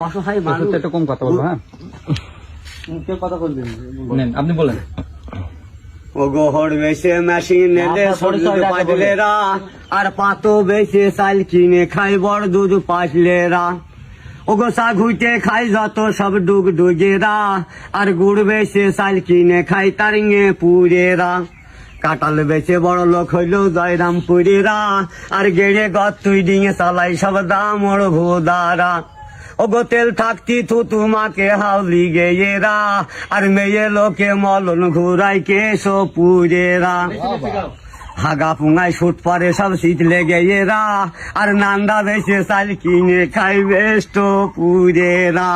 অসহায় মানুষ একটু কম কথা বলবো। হ্যাঁ, কেউ কথা বলবেন নেন, আপনি বলেন। ওগো হর বেশে মেশিন এলে সরষে পাইলেরা আর পাতো বেশে চাল কিনে খাই বড় দুধ পাইলেরা। ওগো সাঘুইতে খাই যত সব ডুগ ডুগেরা আর গুড় বেশে চাল কিনে খাই তারিঙে পুরেরা। কাটাল বেচে বড় লোক হইল জয়রামপুরেরা আর গেড়ে গতুই ডিঙে চালাই সব দাম ওর ভোদারা। ওগো তেল থাকতি থু তোমাকে হাওলি গেয়েরা আর মেয়ে লোকে মলন ঘুরাই কেশো পুরেরা। হাগা পুঙ্গাই সুট পরে সব শীত লেগে এরা আর নান্দা বেশে চাল কিনে খাই বেষ্ট পুরেরা।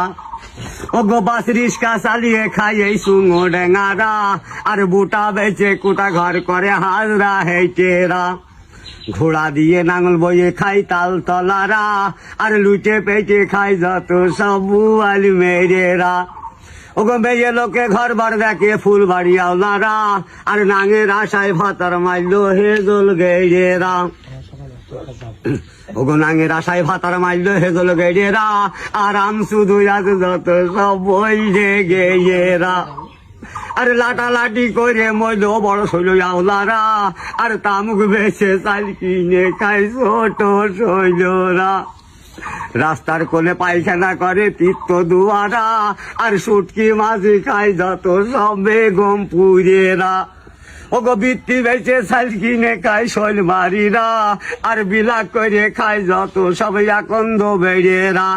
ওগো বাস রিস্কা চালিয়ে খাই এই সুঙো ডেঙারা আর বুটা বেচে কুটা ঘর করে হাজরা হেটেরা। ঘোড়া দিয়ে নাঙল বইয়ে খাই তাল তলারা আর লুটে পেটে খাই যত সব বুয়াল মেরেরা। ওগো মেয়ে লোকে ঘর বার দেখে ফুল বাড়ি আওলারা আর নাঙের আশায় ভাতার মাইল হেজল গেড়েরা। ওগো নাঙের আশায় ভাতার মাইল হেজল গেড়েরা আর আম শুধু আছে যত সব বইলে গেয়েরা। আর লাটা লাটি করে মইল বড় শৈল আওলারা আর তামুক বেছে চাল কিনে খাই ছোট শৈলরা। রাস্তার কোলে পায়খানা করে তীর্থ দুয়ারা আর সুটকি মাঝি খাই যত সব বেগম পুরেরা। ওগো বৃত্তি বেচে চাল কিনে খাই শৈল মারিরা আর বিলাক করে খাই যত সব আকন্দ বেড়েরা।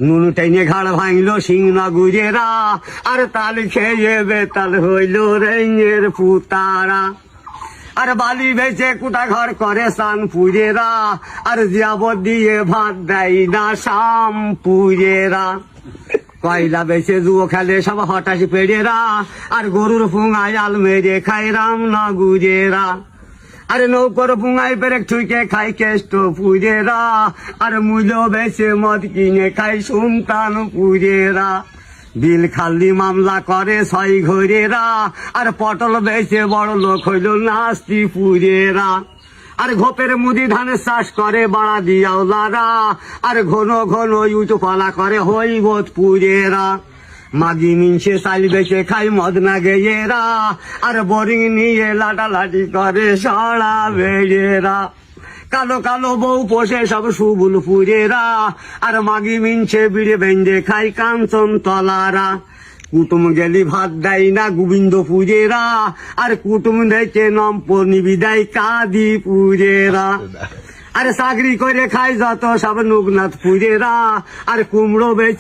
নুন টেনে ঘাড় ভাঙল সিংনা গুজেরা আর তাল খেয়ে বেতাল হইল রেঙের পুতারা। আর বালি বেচে কুটা ঘর করে সান পুজেরা আর জিয়াব দিয়ে ভাত দেয় না শাম পুজেরা। কয়লা বেচে জুয়ো খেলে সব হঠাৎ পেড়েরা আর গরুর ফুঙায় আল মেরে খাই রাম না গুজেরা। আরে নৌকর পুঙায় পেরে ঠুকে খাই কেষ্ট পুজেরা আর মূল্য বেচে মদ কিনে খাই সুলতান পুজেরা। বিল খালি মামলা করে ছয় ঘরেরা আর পটল বেচে বড় লোক হইল নাস্তি পুরেরা। আর ঘোপের মুদি ধানের চাষ করে বাড়া দিয়াওলারা আর ঘন ঘন উঁচুপালা করে হইবত পুরেরা। মাগি মিনসে চাল বেচে খাই মদ না গেয়েরা আর বোরিং নিয়ে লাটালাটি করে সড়া বেড়েরা। কালো কালো বউ পোষে সব সুবুল পুরেরা আর মাগি মিনছে বিড়ে বেঞ্জে খাই কাঞ্চন তলারা। কুটুম গেলি ভাত দেয় না গোবিন্দ পুজেরা আর কুটুম দেখে নম্প নিবিদায় কাদি পুজেরা। আর চাকরি করে খাই যত সব নুগনাথ পুজেরা আর কুমড়ো বেচে